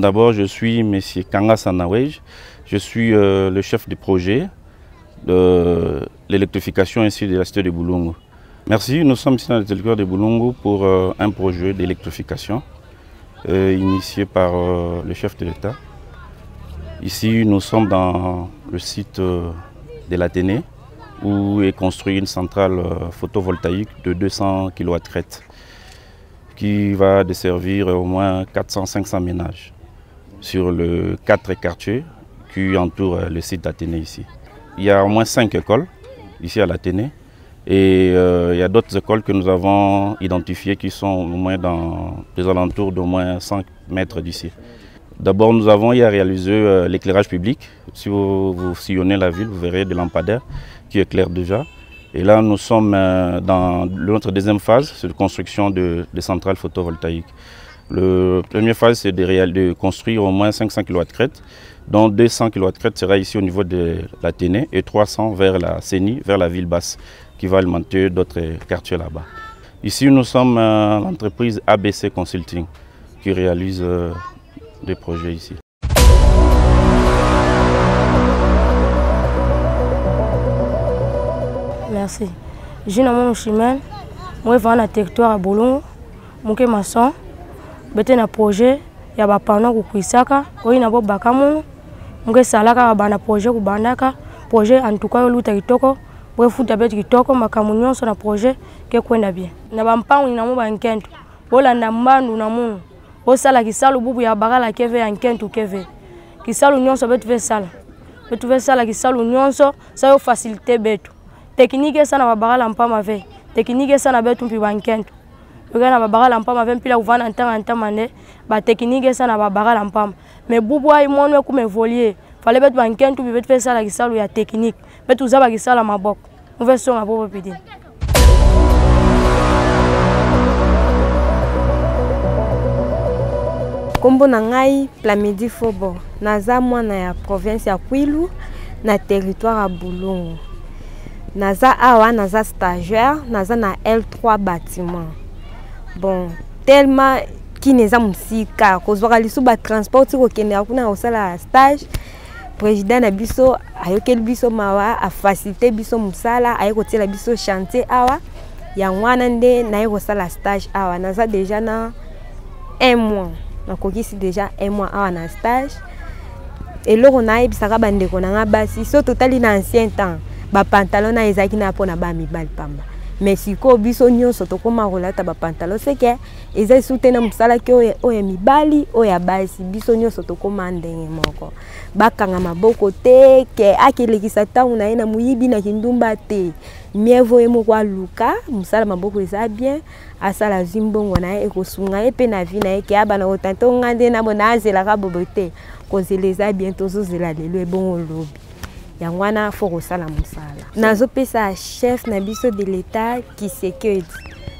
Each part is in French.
D'abord, je suis M. Kanga Sanawej. Je suis le chef de projet de l'électrification ainsi de la cité de Boulungu. Merci, nous sommes ici dans le territoire de Boulungu pour un projet d'électrification initié par le chef de l'État. Ici, nous sommes dans le site de l'Athénée où est construite une centrale photovoltaïque de 200 kW qui va desservir au moins 400-500 ménages sur les 4 quartiers qui entourent le site d'Athénée ici. Il y a au moins 5 écoles ici à l'Athénée et il y a d'autres écoles que nous avons identifiées qui sont au moins dans les alentours d'au moins 100 mètres d'ici. D'abord, nous avons réalisé l'éclairage public. Si vous sillonnez la ville, vous verrez des lampadaires qui éclairent déjà. Et là, nous sommes dans notre deuxième phase, c'est de construction de centrales photovoltaïques. La première phase, c'est de construire au moins 500 kW, dont 200 kW sera ici au niveau de l'Athénée et 300 vers la CENI, vers la ville basse, qui va alimenter d'autres quartiers là-bas. Ici, nous sommes l'entreprise ABC Consulting qui réalise des projets ici. Merci. Je suis dans mon chemin, moi je vais dans le territoire à Boulungu, je suis maçon, je suis dans un projet, il y a des panneaux qui sont là, il y a des bakamu, je suis dans un projet qui est projet en tout cas, je suis dans un projet qui est dans un projet qui est bien. Je suis dans un projet qui est bien. Osala kisalo bubu ya bagala keve ya nkentu keve kisalo nyonso betu ve sala kisalo nyonso ça yo facilité betu technique sana ba bagala mpama ve technique sana betu mpi bankentu yogana ba bagala mpama ve mpila uvana ntanga ne ba technique sana ba bagala mpama mais bubu ay monwe kuma évoluer fallait betu bankentu betu ve sala kisalo ya technique betu zaba kisala maboko on veut songa bobo pidi. Kombo na ngai Plamidi Fobo, naza mwana ya province ya Kwilu na territoire ya Boulungu. Naza awa naza stagiaire, naza na L3 bâtiment. Bon, tellement ki neza musika, kozwaka lisu ba transport ko kende akuna osala stage. Président na biso ayokeli biso mawa a faciliter biso musala, ayeko tela biso chantier awa. Ya mwana nde na yeko sala stage awa, naza déjà na 1 mois. Nakokisi déjà 1 mois en stage et là on a ebisaka bandeko na basi so totali na ancien temps ba pantalon na ezaki na pona ba mibali pamba mais siko biso nyonso tokoma kolata ba pantalon c'est que ezai soutena musala ke oya mibali oya basi biso nyonso tokoma ndenge moko bakanga maboko te ke akelekisa tangu na ena muyibi na kindumba te mievo emo kwa luka musala maboko eza bien asala zimbongo na ekosunga epe na vi na eke abana otanto ngande na bona azela ka bobote kozeleza bientôt zozela lelo ebongo lobi yangwana foko sala musala nazo pesa chef na biso de l'état qui sécurité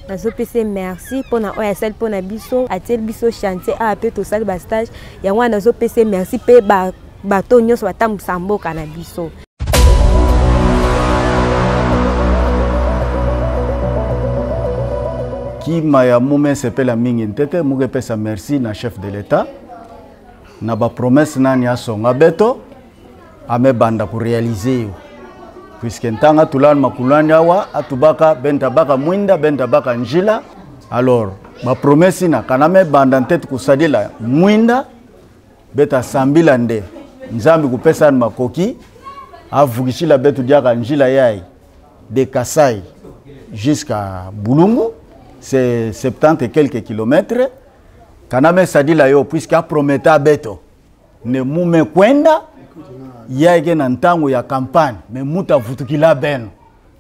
nazo pesa merci pona oya sel pona biso atel biso chantier a pe to sala ba stage yangwana nazo pesa merci pe ba to nyonso batambusa mboka na biso. Qui m'a moment s'appelle la mingi ntete muge pesa merci na chef de l'état na ba promesse nani asonga beto ame banda pour réaliser puisque ntanga tulana makulani awa atubaka benta baka mwinda benta baka njila alors ba promesse na kaname banda ntete kusadila mwinda beta sambila nde nzambi kupesa makoki avugishila betu diaka njila yai de Kasai jusqu'à Boulungu. C'est 70 et quelques kilomètres. Kaname sadila yo puisque prometa beto ne mume kwenda yake na ntango ya campagne me muta vutukila beno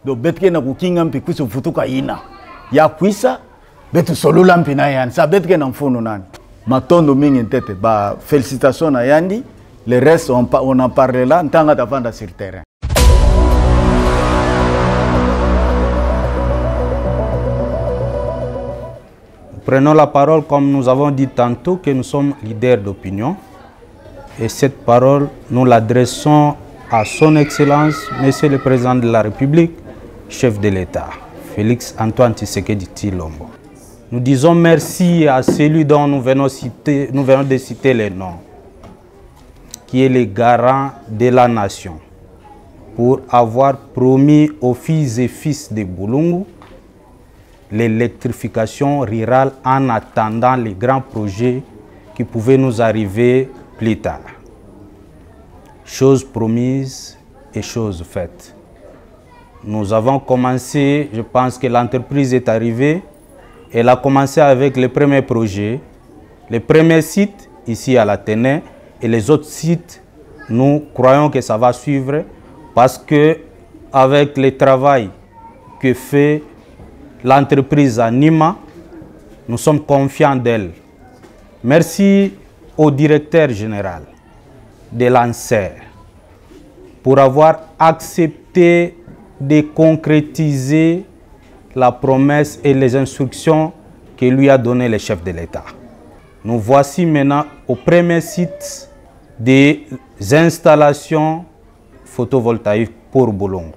do betke na kukinga mpi kwiso vutuka ina ya kwisa betu solula mpi na yani sa betke na mfuno nani matondo mingi ntete ba félicitations na yandi le reste on en parlera ntanga tavanda sur terrain. Prenons la parole comme nous avons dit tantôt que nous sommes leaders d'opinion. Et cette parole, nous l'adressons à son Excellence, Monsieur le Président de la République, chef de l'État, Félix Antoine Tshisekedi Tshilombo. Nous disons merci à celui dont nous venons de citer les noms, qui est le garant de la nation, pour avoir promis aux filles et fils de Boulungu l'électrification rurale en attendant les grands projets qui pouvaient nous arriver plus tard. Chose promise et chose faite. Nous avons commencé, je pense que l'entreprise est arrivée. Elle a commencé avec les premiers projets, les premiers sites ici à l'Athénée et les autres sites, nous croyons que ça va suivre parce que avec le travail que fait l'entreprise à Nima, nous sommes confiants d'elle. Merci au directeur général de l'ANSER pour avoir accepté de concrétiser la promesse et les instructions que lui a donné le chef de l'État. Nous voici maintenant au premier site des installations photovoltaïques pour Boulungu.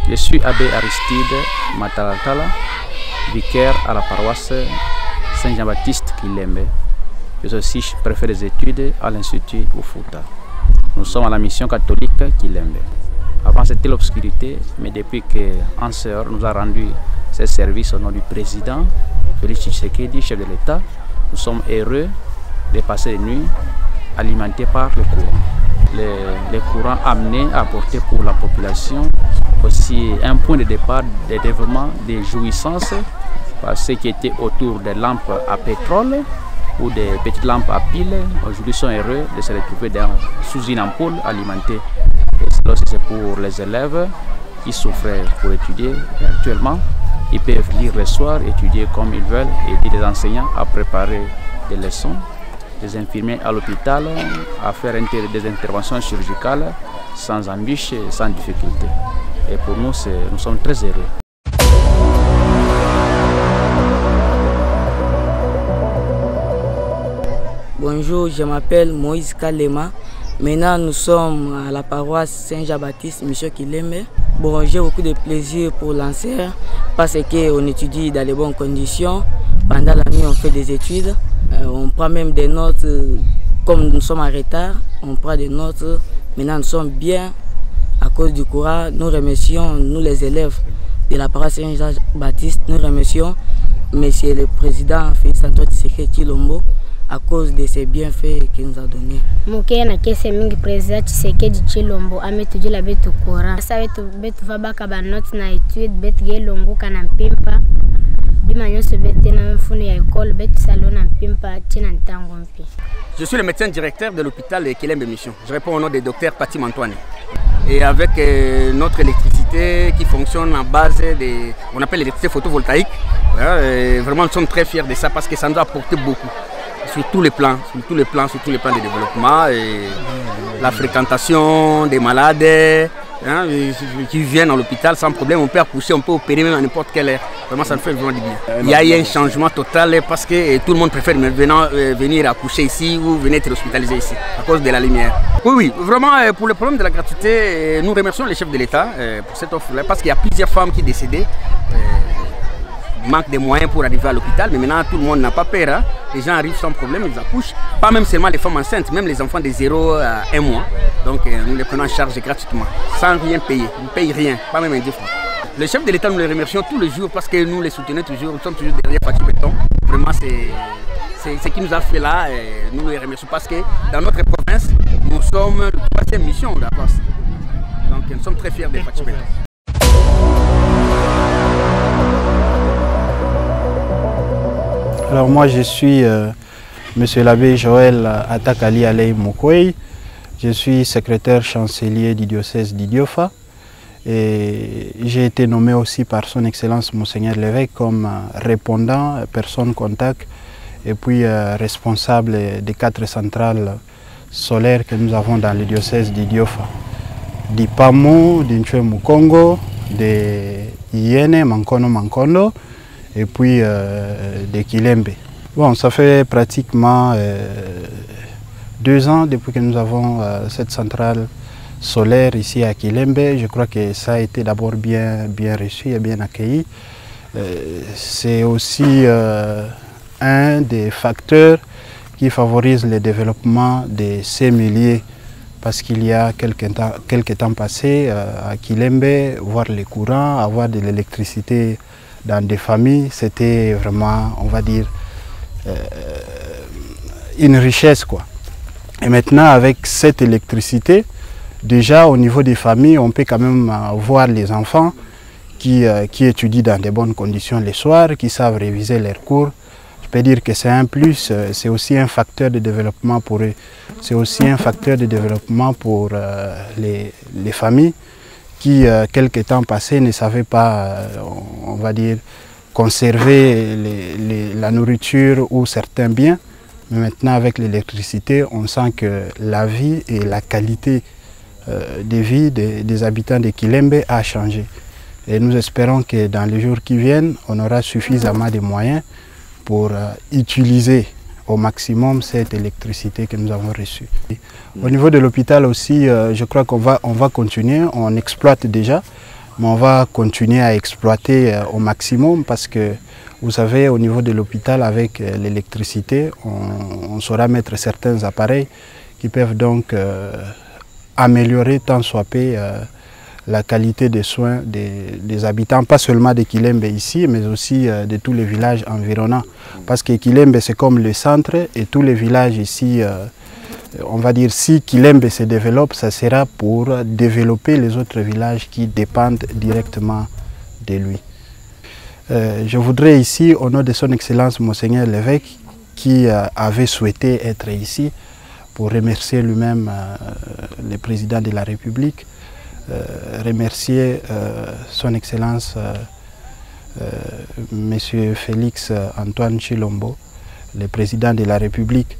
Je suis abbé Aristide Matalatala, vicaire à la paroisse Saint-Jean-Baptiste Kilembe. Je suis aussi préfet des études à l'Institut Ufuta. Nous sommes à la mission catholique Kilembe. Avant c'était l'obscurité, mais depuis qu'un sœur nous a rendu ses services au nom du président Félix Tshisekedi, chef de l'État, nous sommes heureux de passer les nuits alimentés par le courant. Les courants amenés à apporter pour la population aussi un point de départ des développements, des jouissances, par ce qui était autour des lampes à pétrole ou des petites lampes à pile. Aujourd'hui, sont heureux de se retrouver sous une ampoule alimentée. Et cela aussi, c'est pour les élèves qui souffraient pour étudier. Et actuellement, ils peuvent lire le soir, étudier comme ils veulent, et aider les enseignants à préparer des leçons, des infirmiers à l'hôpital, à faire des interventions chirurgicales sans embûches et sans difficulté. Et pour nous, nous sommes très heureux. Bonjour, je m'appelle Moïse Kalema. Maintenant, nous sommes à la paroisse Saint-Jean-Baptiste, Mission Kilembe. Bon, j'ai beaucoup de plaisir pour l'ANSER parce qu'on étudie dans les bonnes conditions. Pendant la nuit, on fait des études. On prend même des notes, comme nous sommes en retard, on prend des notes. Maintenant, nous sommes bien à cause du courant. Nous remercions, nous les élèves de la paroisse Saint-Jean-Baptiste, nous remercions Monsieur le Président Félix Antoine Tshisekedi Tshilombo à cause de ces bienfaits qu'il nous a donnés. Mukeye na kese mingi Président Tshisekedi Tshilombo ametujila betu courant. Sasa betu vabaka ba notes na étude betu gelongo kana mpimpa. Je suis le médecin directeur de l'hôpital Kilembe Mission. Je réponds au nom du docteur Patim Antoine. Et avec notre électricité qui fonctionne en base de, on appelle l'électricité photovoltaïque, vraiment nous sommes très fiers de ça parce que ça nous a apporté beaucoup. Sur tous les plans de développement, et la fréquentation des malades qui viennent à l'hôpital sans problème, on peut accoucher, on peut opérer même à n'importe quelle heure. Vraiment, ça nous fait vraiment du bien. Il y a eu un changement total parce que tout le monde préfère venir accoucher ici ou venir être hospitalisé ici à cause de la lumière. Oui, vraiment, pour le problème de la gratuité, nous remercions les chefs de l'État pour cette offre-là parce qu'il y a plusieurs femmes qui décédaient. Manque de moyens pour arriver à l'hôpital, mais maintenant tout le monde n'a pas peur. Hein. Les gens arrivent sans problème, ils accouchent. Pas même seulement les femmes enceintes, même les enfants de 0 à 1 mois. Donc nous les prenons en charge gratuitement, sans rien payer. Ils ne payent rien, pas même un 10 francs. Le chef de l'État, nous les remercions tous les jours parce que nous les soutenons toujours, nous sommes toujours derrière Fatih Béton. Vraiment, c'est ce qui nous a fait là, et nous les remercions parce que dans notre province, nous sommes la troisième mission de la place. Donc nous sommes très fiers de Fatima. Alors moi je suis Monsieur l'abbé Joël Atakali Alei Moukouei. Je suis secrétaire chancelier du diocèse d'Idiofa et j'ai été nommé aussi par son excellence Monseigneur l'évêque comme répondant, personne contact et puis responsable des 4 centrales solaires que nous avons dans le diocèse d'Idiofa. Du Pamo, du Mukongo, de Iene, Mankono, et puis de Kilembe. Bon, ça fait pratiquement 2 ans depuis que nous avons cette centrale solaire ici à Kilembe. Je crois que ça a été d'abord bien reçu et bien accueilli. C'est aussi un des facteurs qui favorise le développement de ces milieux parce qu'il y a quelques temps passés à Kilembe, voir les courants, avoir de l'électricité dans des familles, c'était vraiment, on va dire, une richesse quoi. Et maintenant avec cette électricité, déjà au niveau des familles, on peut quand même voir les enfants qui étudient dans de bonnes conditions les soirs, qui savent réviser leurs cours. Je peux dire que c'est un plus, c'est aussi un facteur de développement pour eux. C'est aussi un facteur de développement pour les familles qui, quelques temps passés, ne savaient pas, on va dire, conserver la nourriture ou certains biens. Mais maintenant, avec l'électricité, on sent que la vie et la qualité de vie des habitants de Kilembe a changé. Et nous espérons que dans les jours qui viennent, on aura suffisamment de moyens pour utiliser au maximum cette électricité que nous avons reçue. Au niveau de l'hôpital aussi, je crois qu'on va continuer, on exploite déjà, mais on va continuer à exploiter au maximum parce que vous savez, au niveau de l'hôpital, avec l'électricité, on saura mettre certains appareils qui peuvent donc améliorer tant soit peu la qualité des soins des habitants, pas seulement de Kilembe ici, mais aussi de tous les villages environnants. Parce que Kilembe, c'est comme le centre et tous les villages ici, on va dire, si Kilembe se développe, ça sera pour développer les autres villages qui dépendent directement de lui. Je voudrais ici, au nom de son Excellence Monseigneur l'évêque, qui avait souhaité être ici, pour remercier lui-même le président de la République, remercier son Excellence Monsieur Félix Antoine Tshilombo, le président de la République.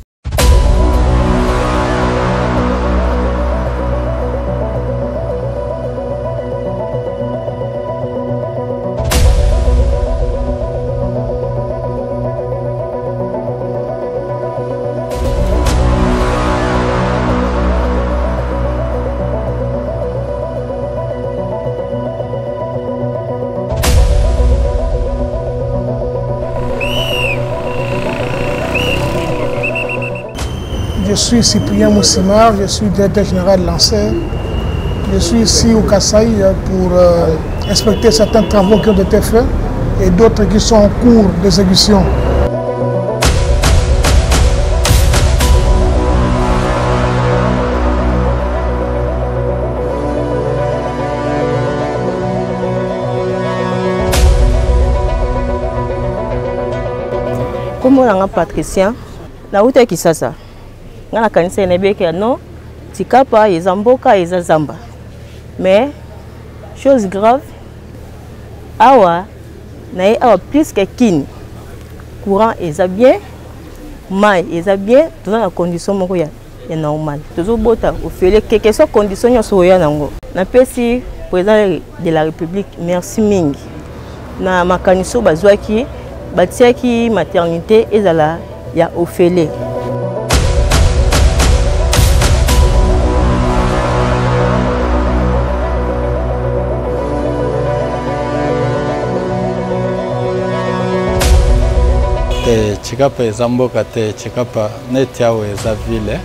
Je suis Cyprien Moussimar, je suis directeur général de l'ANSER. Je suis ici au Kasaï pour inspecter certains travaux qui ont été faits et d'autres qui sont en cours d'exécution. Comme on a Patricien, na uta Kisasa. Ngana kanisa inebeke non tikapa ezamboka ezazamba. Mais chose grave awa na awa plus que kin courant eza bien mai eza bien dans la condition moko ya normal. Toujours bota au fait que soit condition ya soya nango. Na pesi président de la République merci mingi. Na makaniso bazwaki batiaki maternité ezala ya ofele. Te chikapa ezamboka te chikapa neti awo eza ville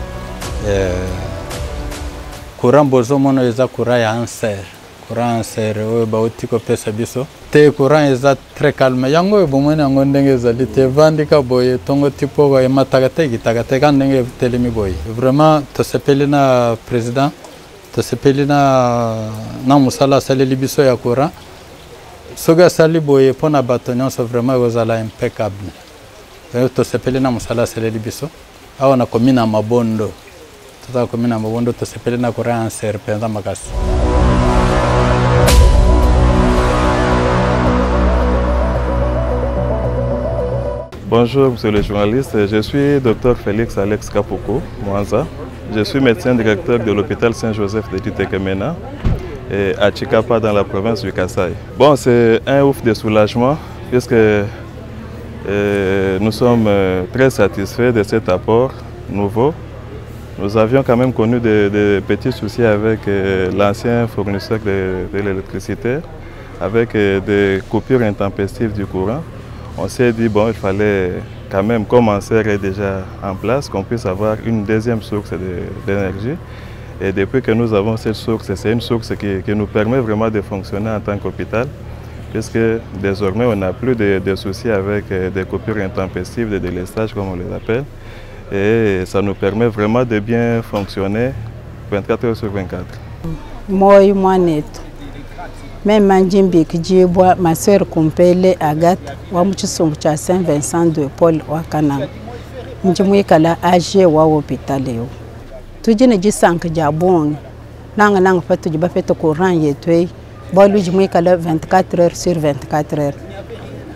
courant bozo mono eza courant ya anser oyo bauti kopesa biso te courant eza très calme yango ebomoni yango ndenge ezali te evandika boye tongo tipo emataka te ekitaka te ka ndenge etelemi boye vraiment tosepeli na président tosepeli na mosala asaleli biso ya courant soki asali boye mpona bato nyonso vraiment ekozala impeccable tosepeli na mosala asaleli biso awa na commune ya Mabondo tozala commune ya Mabondo tosepeli na courant ya nser mpenza makasi. Bonjour monsieur le journaliste, je suis Dr Félix Alex Kapoko, Mwanza. Je suis médecin directeur de l'hôpital Saint-Joseph de Titekemena à Chikapa dans la province du Kasaï. Bon, c'est un ouf de soulagement puisque nous sommes très satisfaits de cet apport nouveau. Nous avions quand même connu des petits soucis avec l'ancien fournisseur de l'électricité, avec des coupures intempestives du courant. On s'est dit, bon, il fallait quand même commencer déjà en place, qu'on puisse avoir une deuxième source d'énergie. Et depuis que nous avons cette source, c'est une source qui nous permet vraiment de fonctionner en tant qu'hôpital, puisque désormais on n'a plus de soucis avec des coupures intempestives, de délestage comme on les appelle. Et ça nous permet vraiment de bien fonctionner 24 heures sur 24. Moi, même Manjimbi Kijibwa, ma soeur Kumpele Agathe, wa mchisumbucha Saint-Vincent de Paul Wakana. Mjimwikala age wa hôpital yo. Tujine jisank jabon. Nanga fatu jiba feto courant yetwe. Bolu jimwikala 24 heures sur 24 heures.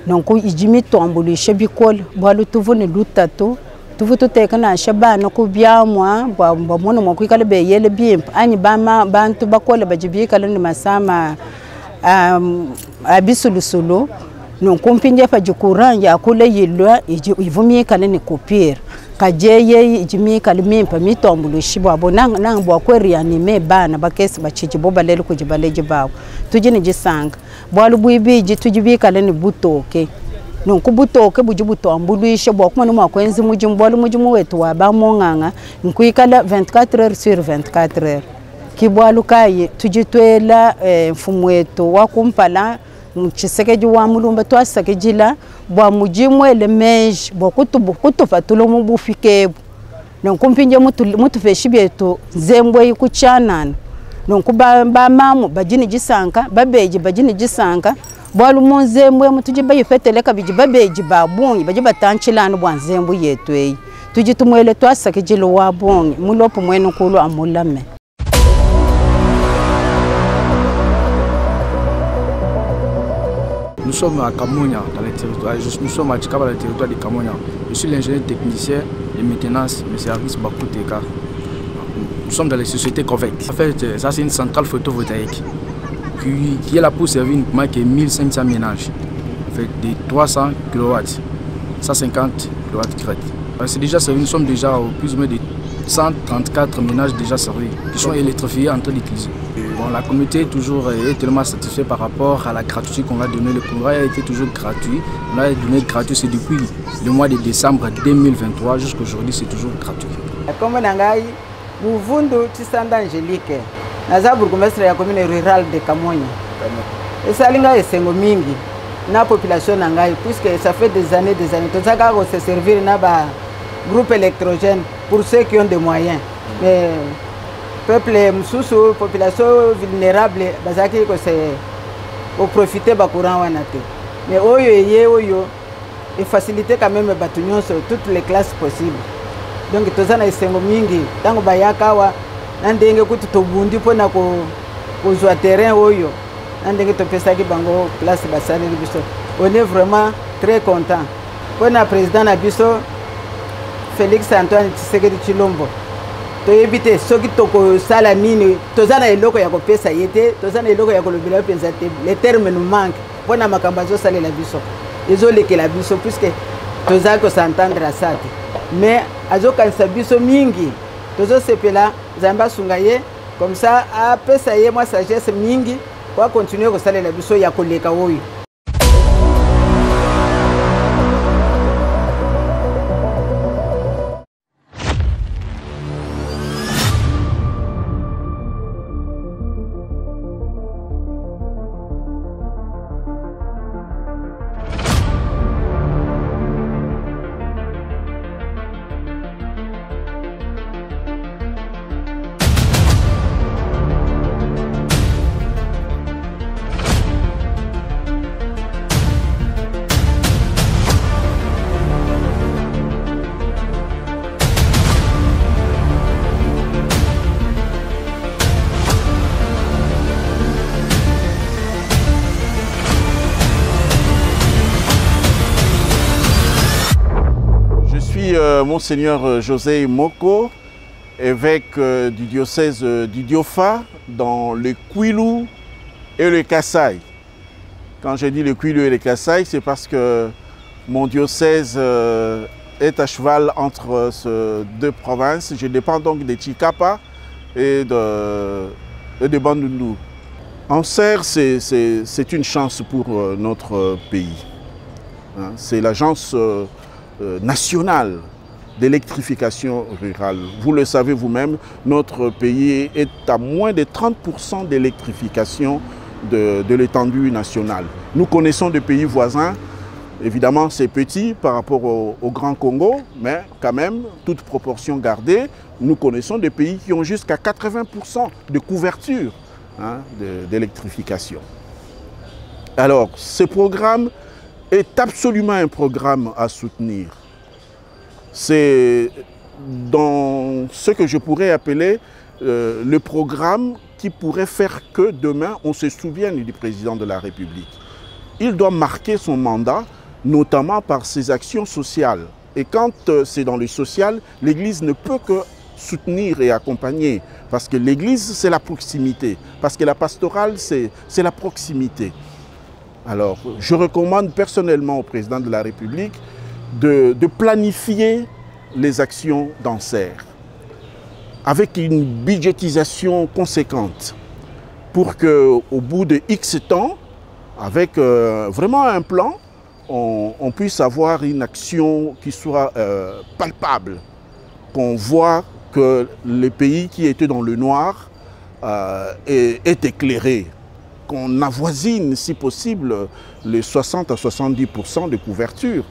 Donc ijimi tombulu shebikol, bolu tuvune lutato. Tuvutu tekana shabana ku byamwa bwa mono mokwikala be yele bimp. Ani bama bantu bakola bajibikala ni masama abisulusulu non kumpinje fa jikuran ya kule yilwa ivumie kale ni kopir kajeye ijimi kale mimpa mitombulu shibwa bonang bwa kweri anime bana bakesi bachiji bobalele kujibaleje bawo tujini jisanga bwalu bwibiji tujibi kale ni butoke non kubutoke bujibutombuluishe bwa kuma no makwenzi mujimbwalu mujimu wetu wabamonganga nkuikala 24 heures sur 24 heures kibwalu kaye tujitwela mfumu wetu wakumpala mchisekeji wa mulumba twasakejila bwa mujimwe le meje bwa kutufatula mu bufikebu nonkumpinje mutu feshibyetu zembwe ikuchanana nonkuba mamu bajini jisanka babeji bajini jisanka bwalu monzembwe mutujiba yifeteleka biji babeji babungi bajiba tanchilana bwa nzembu yetu eyi tujitumwele twasakejila wa bongi mulopo mwenu kulu amulame. Nous sommes à Kamonia, dans les territoires. Nous sommes à Chikapa, dans le territoire de Kamonia. Je suis l'ingénieur technicien de maintenance du service Bakuteka. Nous sommes dans les sociétés Covec. En fait, ça c'est une centrale photovoltaïque qui est là pour servir uniquement 1500 ménages. En fait, de 300 kW, 150 kW crête. C'est déjà servi, nous sommes déjà au plus ou moins de 134 ménages déjà servis, qui sont électrifiés en train d'utiliser. Bon, la communauté est tellement satisfaite par rapport à la gratuité qu'on va donner. Le courant a été toujours gratuit. On a donné gratuit, c'est depuis le mois de décembre 2023 jusqu'à aujourd'hui, c'est toujours gratuit. Comme Nangai, Muvundu Tisanda Angelique, Naza bourgmestre ya commune rurale de Kamonia. Et ça linga esengo mingi na population Nangai, puisque ça fait des années. Tout ça va se servir na ba groupe électrogène pour ceux qui ont des moyens. Mais peuple msusu, population vulnérable, bazaki ko c'est au profiter ba courant wanate. Mais oyo et faciliter quand même batunyo sur toutes les classes possibles. Donc tozana isengo mingi tango bayaka wa ndenge kuti tobundi pona ko kozwa terrain oyo ndenge topesaki bango place basali biso. On est vraiment très content. Pona président na biso Félix Antoine Tshisekedi Tshilombo to éviter soki toko sala nini tozana eloko ya kopesa yete tozana eloko ya kolobela penza te les termes nous manquent pona makambazo sala la biso ezoleke la biso puisque tozala ko s'entendre à ça mais azokanisa biso mingi tozo sepela zamba sungaye comme ça apesa ye moi sagesse mingi pour continuer ko sala la biso ya koleka oyo. suis Monseigneur José Moko, évêque du diocèse du Diofa, dans le Kwilu et le Kasaï. Quand je dis le Kwilu et le Kasaï, c'est parce que mon diocèse est à cheval entre ces deux provinces. Je dépends donc de Chikapa et de Bandundu. Anser, c'est une chance pour notre pays. C'est l'agence nationale d'électrification rurale. Vous le savez vous-même, notre pays est à moins de 30% d'électrification de l'étendue nationale. Nous connaissons des pays voisins, évidemment c'est petit par rapport au Grand Congo, mais quand même, toute proportion gardée, nous connaissons des pays qui ont jusqu'à 80% de couverture d'électrification. Alors, ce programme est absolument un programme à soutenir. C'est dans ce que je pourrais appeler le programme qui pourrait faire que demain on se souvienne du président de la République. Il doit marquer son mandat, notamment par ses actions sociales. Et quand c'est dans le social, l'Église ne peut que soutenir et accompagner, parce que l'Église, c'est la proximité, parce que la pastorale, c'est la proximité. Alors, je recommande personnellement au président de la République de planifier les actions d'Anser avec une budgétisation conséquente pour qu'au bout de X temps, avec vraiment un plan, on puisse avoir une action qui soit palpable, qu'on voit que le pays qui était dans le noir est éclairé, qu'on avoisine, si possible, les 60 à 70% de couverture.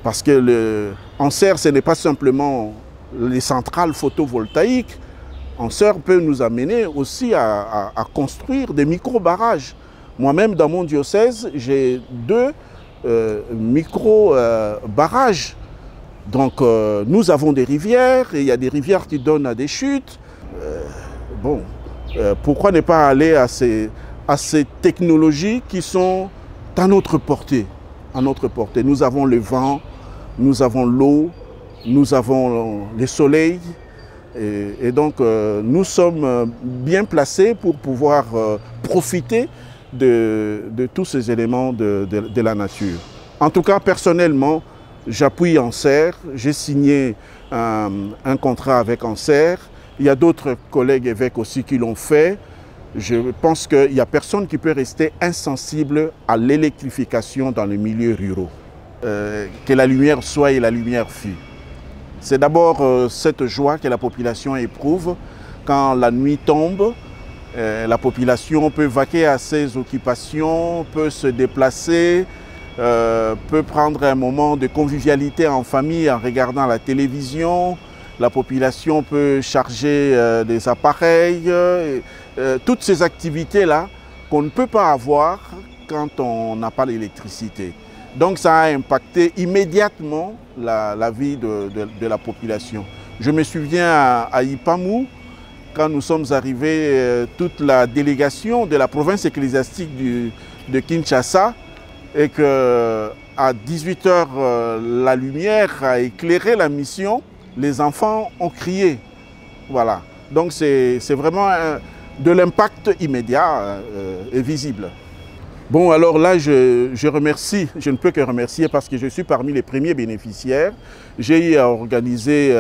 Parce que Anser, ce n'est pas simplement les centrales photovoltaïques. Anser peut nous amener aussi à construire des micro-barrages. Moi-même, dans mon diocèse, j'ai 2 micro-barrages. Donc, nous avons des rivières, et il y a des rivières qui donnent à des chutes. Pourquoi ne pas aller à ces technologies qui sont à notre portée, Nous avons le vent, nous avons l'eau, nous avons le soleil. Et donc, nous sommes bien placés pour pouvoir profiter de tous ces éléments de la nature. En tout cas, personnellement, j'appuie Anser. J'ai signé un contrat avec Anser. Il y a d'autres collègues évêques aussi qui l'ont fait. Je pense qu'il n'y a personne qui peut rester insensible à l'électrification dans les milieux ruraux. Que la lumière soit et la lumière fût. C'est d'abord cette joie que la population éprouve quand la nuit tombe. La population peut vaquer à ses occupations, peut se déplacer, peut prendre un moment de convivialité en famille en regardant la télévision. La population peut charger des appareils, toutes ces activités-là qu'on ne peut pas avoir quand on n'a pas l'électricité. Donc ça a impacté immédiatement la vie de la population. Je me souviens à Ipamu, quand nous sommes arrivés, toute la délégation de la province ecclésiastique de Kinshasa, et qu'à 18 h, la lumière a éclairé la mission, les enfants ont crié. Voilà. Donc c'est vraiment de l'impact immédiat et visible. Bon, alors là, je remercie, je ne peux que remercier parce que je suis parmi les premiers bénéficiaires. J'ai eu à organiser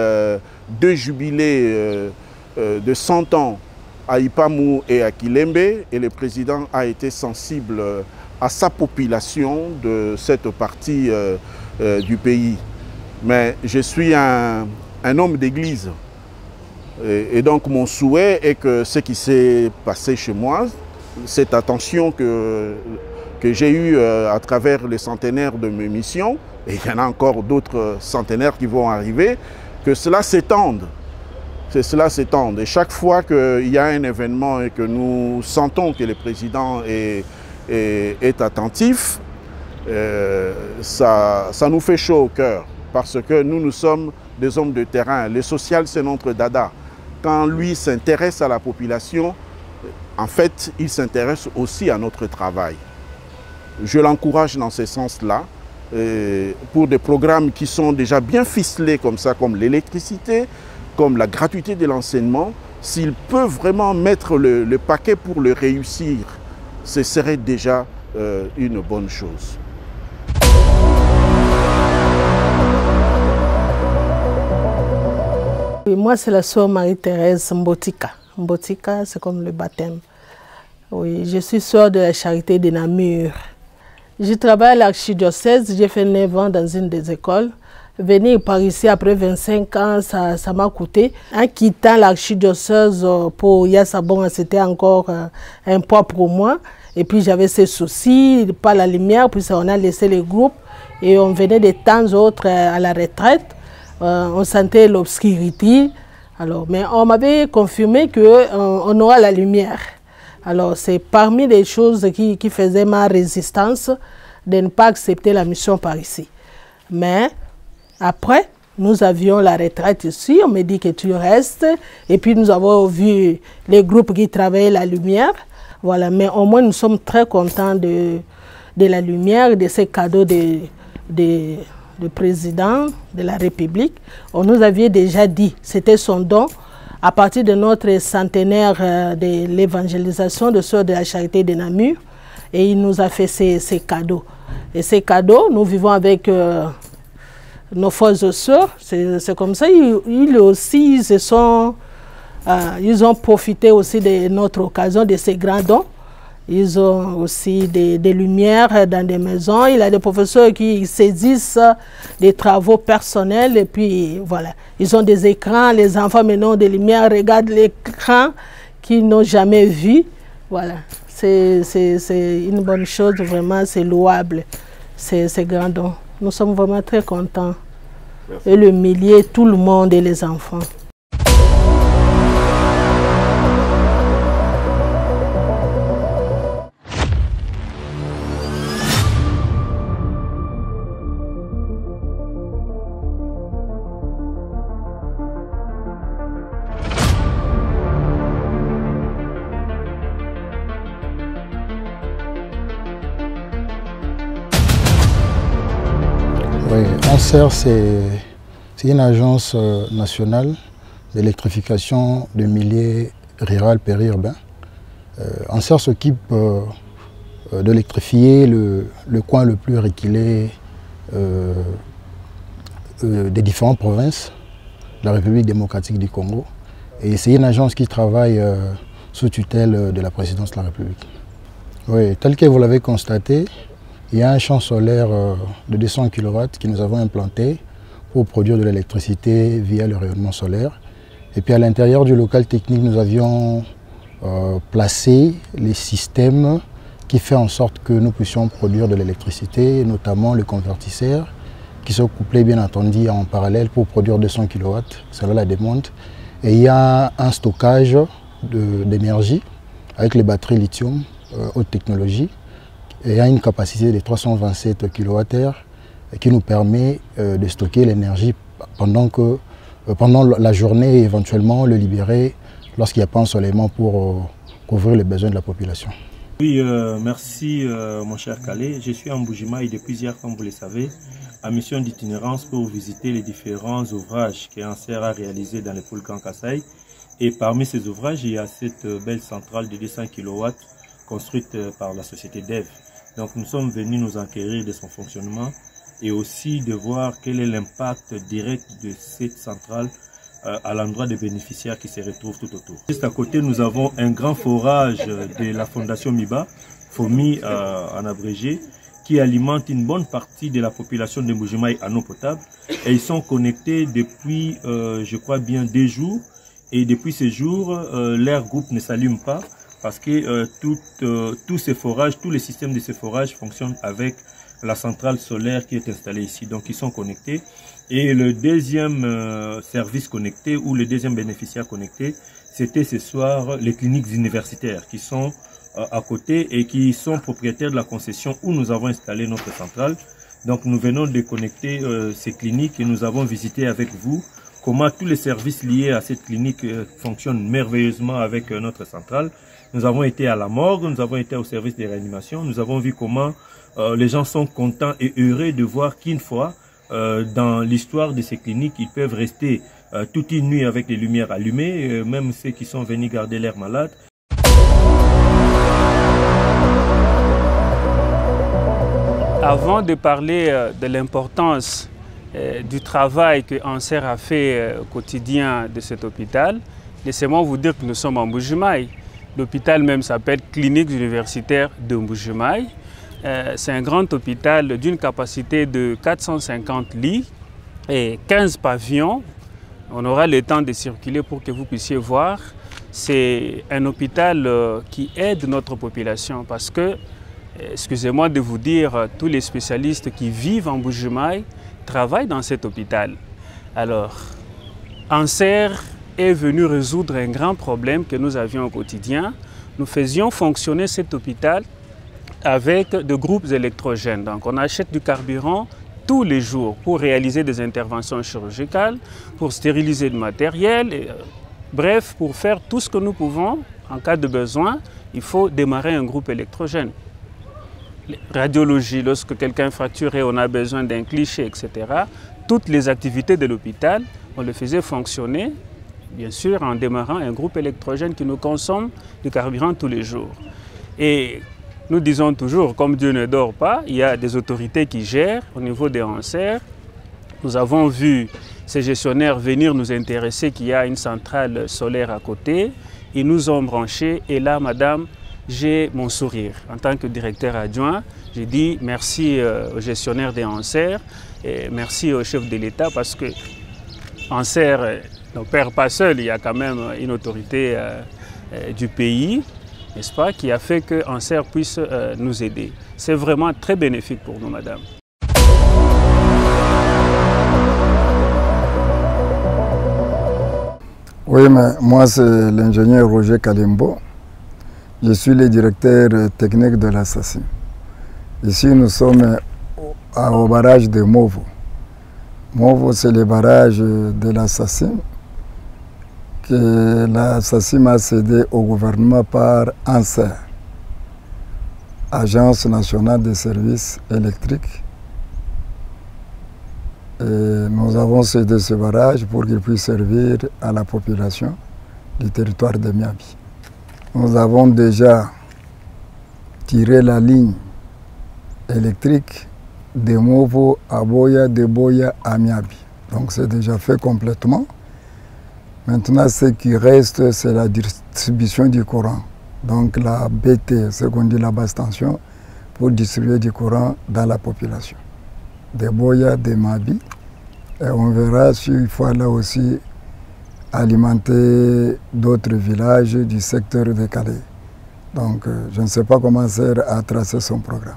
2 jubilés de 100 ans à Ipamu et à Kilembe, et le président a été sensible à sa population de cette partie du pays. Mais je suis un homme d'église, et donc mon souhait est que ce qui s'est passé chez moi, cette attention que j'ai eue à travers les centenaires de mes missions, et il y en a encore d'autres centenaires qui vont arriver, que cela s'étende. Que cela s'étende. Et chaque fois qu'il y a un événement et que nous sentons que le président est attentif, ça nous fait chaud au cœur, parce que nous sommes des hommes de terrain. Le social, c'est notre dada. Quand lui s'intéresse à la population, en fait, il s'intéresse aussi à notre travail. Je l'encourage dans ce sens-là pour des programmes qui sont déjà bien ficelés comme ça, comme l'électricité, comme la gratuité de l'enseignement, s'ils peuvent vraiment mettre le paquet pour le réussir, ce serait déjà une bonne chose. Moi, c'est la sœur Marie-Thérèse Mbotika. Mbotika, c'est comme le baptême. Oui, je suis sœur de la charité de Namur. Je travaille à l'archidiocèse, j'ai fait 9 ans dans une des écoles. Venir par ici après 25 ans, ça m'a coûté. En quittant l'archidiocèse pour Yassabon, c'était encore un poids pour moi. Et puis j'avais ces soucis, pas la lumière, puis on a laissé les groupes et on venait de temps autres à la retraite. On sentait l'obscurité. Mais on m'avait confirmé qu'on aura la lumière. Alors c'est parmi les choses qui faisaient ma résistance de ne pas accepter la mission par ici. Mais après, nous avions la retraite ici, on m'a dit que tu restes. Et puis nous avons vu les groupes qui travaillaient la lumière. Voilà, mais au moins nous sommes très contents de la lumière, de ces cadeaux du président de la République. On nous avait déjà dit, c'était son don, à partir de notre centenaire de l'évangélisation de Sœurs de la Charité de Namur, et il nous a fait ces cadeaux. Et ces cadeaux, nous vivons avec nos frères et sœurs, c'est comme ça, ils aussi, ils ont profité aussi de notre occasion, de ces grands dons. Ils ont aussi des lumières dans des maisons. Il y a des professeurs qui saisissent des travaux personnels et puis voilà. Ils ont des écrans, les enfants maintenant ont des lumières, regardent l'écran qu'ils n'ont jamais vu. Voilà, c'est une bonne chose, vraiment, c'est louable, ces grands dons. Nous sommes vraiment très contents. Merci. Et le milieu, tout le monde et les enfants. Oui, ANSER, c'est une agence nationale d'électrification de milieux rural périurbains. ANSER s'occupe d'électrifier le coin le plus reculé des différentes provinces de la République démocratique du Congo. Et c'est une agence qui travaille sous tutelle de la présidence de la République. Oui, tel que vous l'avez constaté, il y a un champ solaire de 200 kW que nous avons implanté pour produire de l'électricité via le rayonnement solaire. Et puis à l'intérieur du local technique, nous avions placé les systèmes qui font en sorte que nous puissions produire de l'électricité, notamment le convertisseur, qui sont couplés bien entendu en parallèle pour produire 200 kW, selon la demande. Et il y a un stockage d'énergie avec les batteries lithium haute technologie. Et il y a une capacité de 327 kWh qui nous permet de stocker l'énergie pendant la journée et éventuellement le libérer lorsqu'il n'y a pas ensoleillement pour couvrir les besoins de la population. Oui, merci mon cher Calais. Je suis en Mbujimayi depuis hier, comme vous le savez, en mission d'itinérance pour visiter les différents ouvrages qu'ANSER a réalisés dans le pôle Grand Kasaï. Et parmi ces ouvrages, il y a cette belle centrale de 200 kW construite par la société DEV. Donc nous sommes venus nous enquérir de son fonctionnement et aussi de voir quel est l'impact direct de cette centrale à l'endroit des bénéficiaires qui se retrouvent tout autour. Juste à côté, nous avons un grand forage de la fondation MIBA, FOMI en abrégé, qui alimente une bonne partie de la population de Mbujimayi en eau potable. Et ils sont connectés depuis, je crois bien, 2 jours. Et depuis ces jours, leur groupe ne s'allume pas parce que tous ces forages, tous les systèmes de ces forages fonctionnent avec la centrale solaire qui est installée ici. Donc ils sont connectés. Et le deuxième service connecté ou le deuxième bénéficiaire connecté, c'était ce soir les cliniques universitaires qui sont à côté et qui sont propriétaires de la concession où nous avons installé notre centrale. Donc nous venons de connecter ces cliniques et nous avons visité avec vous comment tous les services liés à cette clinique fonctionnent merveilleusement avec notre centrale. Nous avons été à la morgue, nous avons été au service de réanimation, nous avons vu comment les gens sont contents et heureux de voir qu'une fois, dans l'histoire de ces cliniques, ils peuvent rester toute une nuit avec les lumières allumées, même ceux qui sont venus garder leurs malades. Avant de parler de l'importance du travail que Anser a fait au quotidien de cet hôpital, laissez-moi vous dire que nous sommes en Mbuji-Mayi. L'hôpital même s'appelle Clinique universitaire de Mbuji-Mayi. C'est un grand hôpital d'une capacité de 450 lits et 15 pavillons. On aura le temps de circuler pour que vous puissiez voir. C'est un hôpital qui aide notre population parce que, excusez-moi de vous dire, tous les spécialistes qui vivent en Mbuji-Mayi travaillent dans cet hôpital. Alors, Anser est venu résoudre un grand problème que nous avions au quotidien. Nous faisions fonctionner cet hôpital avec des groupes électrogènes. Donc on achète du carburant tous les jours pour réaliser des interventions chirurgicales, pour stériliser le matériel, et, bref, pour faire tout ce que nous pouvons. En cas de besoin, il faut démarrer un groupe électrogène. Radiologie, lorsque quelqu'un est fracturé, on a besoin d'un cliché, etc. Toutes les activités de l'hôpital, on les faisait fonctionner, bien sûr, en démarrant un groupe électrogène qui nous consomme du carburant tous les jours. Et nous disons toujours, comme Dieu ne dort pas, il y a des autorités qui gèrent au niveau des Anser. Nous avons vu ces gestionnaires venir nous intéresser qu'il y a une centrale solaire à côté. Ils nous ont branchés et là, madame, j'ai mon sourire. En tant que directeur adjoint, j'ai dit merci aux gestionnaires des Anser et merci au chef de l'État parce que Anser n'opère pas seul, il y a quand même une autorité du pays, n'est-ce pas, qui a fait que Anser puisse nous aider. C'est vraiment très bénéfique pour nous, madame. Oui, mais moi c'est l'ingénieur Roger Kalimbo. Je suis le directeur technique de l'Assassin. Ici, nous sommes au barrage de Movo. Movo, c'est le barrage de l'Assassin que l'Assassin a cédé au gouvernement par Anser, Agence nationale des services électriques. Et nous avons cédé ce barrage pour qu'il puisse servir à la population du territoire de Miabi. Nous avons déjà tiré la ligne électrique de Movo à Boya, de Boya à Miabi. Donc c'est déjà fait complètement. Maintenant, ce qui reste, c'est la distribution du courant. Donc la BT, ce qu'on dit la basse tension, pour distribuer du courant dans la population. De Boya, de Miabi. Et on verra s'il faut là aussi alimenter d'autres villages du secteur de Calais. Donc je ne sais pas comment Anser a tracé son programme.